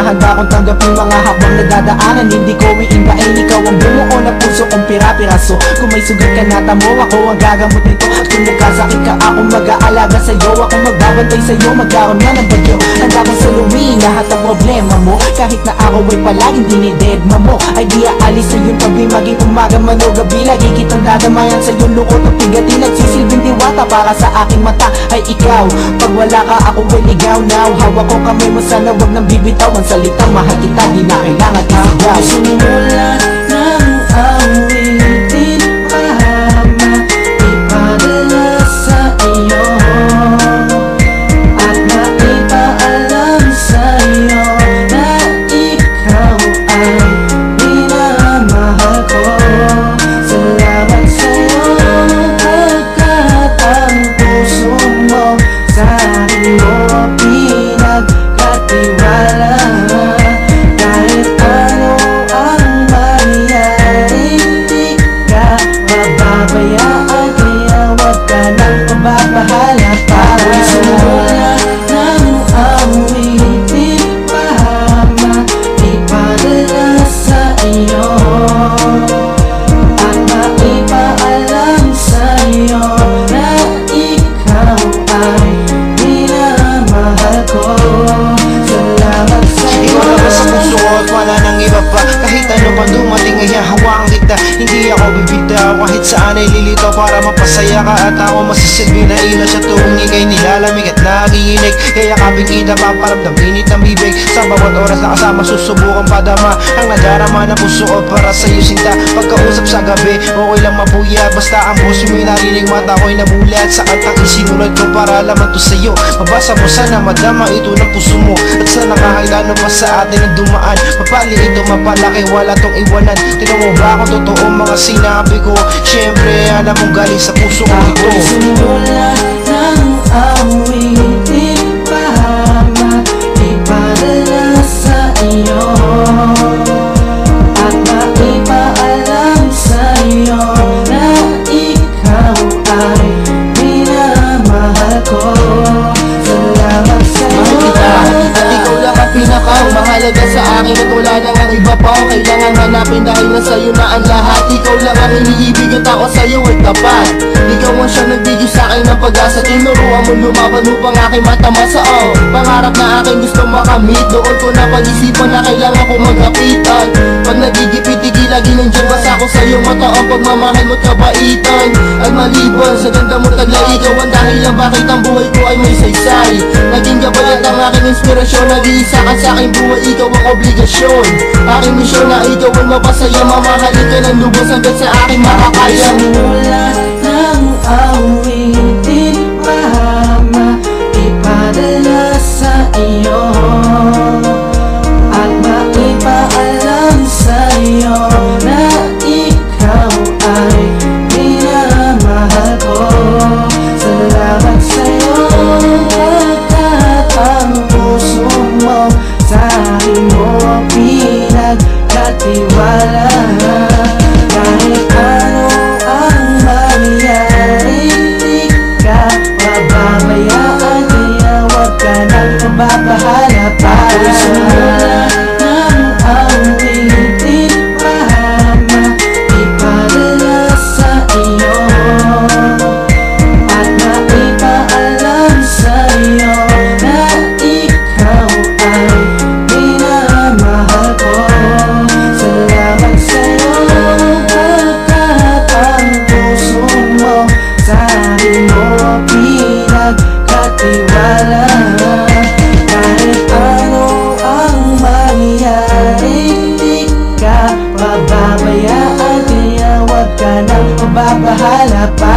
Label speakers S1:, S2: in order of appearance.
S1: handa kong tanggapin mga habang nagdadaanan. Hindi ko iindain, ikaw ang bumuo na puso kong pira-piraso. Kung may sugat ka na tamo, ako ang gagamot nito. At kung nagkasakit ka, ako mag-aalaga sa'yo. Ako magbabantay sa'yo, magkaroon na ng bagyo. Handa kong saluhin lahat ng problema mo. Kahit na ako ay palaging dinidedma mo, ay di aalis sa iyong tabi. Maging umaga man o gabi, lagi kitang dadamayan sa iyong lukot o pigatin. Nagsisilbing diwata para sa aking mata ay ikaw. Pag wala ka, ako ay ligaw now. Hawak ko kamay mo, sana wag nang bibitaw. Ang salitang mahal kita, di na kailangan isigaw.
S2: Simula ng awitin, mahama ipadala sa iyo at maipaalam sa iyo na ikaw ay minamahal ko. Salamat sa iyo pagkat ang puso mo sa akin mo pinagkatiwala. Kahit ano ang mangyari, di ka mababayaan, kaya wag ka nang mababahala pa. Simula ng awitin, mahama ipadala sa iyo at maipaalam sa iyo na ikaw ay minamahal ko. Salamat sa iyo.
S3: Ikaw lang sa puso ko at wala nang iba pa. Kahit ano pa dumating ay hahawakan kita. Hindi ako bibitaw kahit saan ay lilitaw para mapasaya ka. At ako masisilbi na ilaw sa tuwing ika'y nilalamig at nakikinig. Kaya kaping kita paparamdam init ng bibig. Sa bawat oras na kasama susubukan padama ang nadarama ng puso ko para sa'yo sinta. Pagkausap sa gabi okay lang mapuyat, basta ang puso mo'y narinig, mata ko'y nabulat sa kantang isinulat ko para laman to sa'yo. Mabasa mo sana madama ito ng puso mo, at sana kahit ano pa sa atin ang dumaan, mapali ito mapalaki, wala tong iwanan. Tignan mo ba kung totoo mga sinabi ko? Siyempre alam mong galing sa puso ko ito.
S2: Simula ng awitin, mahama ipadala sa iyo at maipaalam sa iyo na ikaw ay minamahal ko. Salamat sa iyo.
S1: At ikaw lang ang pinakamahalaga sa akin, at wala nang ang iba pa ang kailangan hanapin, dahil na sa'yo na ang lahat. Ikaw lang ang iniibig at ako sa'yo ay tapat. Ikaw ang siya nagbigay sa'kin ng pag-asa. Tinuruan mo lumaban upang aking matamasa. Pangarap na aking gusto makamit, doon ko na pag-isipan na kailangan ko magkapitan. Pag nagigipit, lagi nandiyan basta ako sa'yo mata ang pagmamahal mo't kabaitan. At maliban sa ganda mo taglay, ikaw ang dahilan bakit ang buhay ko ay may saysay. Naging gabay at ang aking inspirasyon, nag-iisa ka sa aking buhay, ikaw ang obligasyon. Aking misyon na ikaw ang mapasaya, mamahalin ka ng lubos hanggang sa aking makakaya.
S2: Simula ng awitin, mahama ipadala sa iyo at maipaalam sa iyo na ikaw ay minamahal ko. Salamat sa iyo pagkat ang puso mo sa akin mo pinagkatiwala. Kahit ano ang mangyari, di ka mababayaan, kaya wag ka nang mababahala pa. Simula ng awitin, mahama ipadala sa iyo at maipaalam sa iyo na ikaw ay minamahal ko. Salamat sa iyo pagkat ang puso mo sa akin mo pinagkatiwala. Kahit ano ang mangyari, di ka mababayaan, kaya wag ka nang mababahala pa.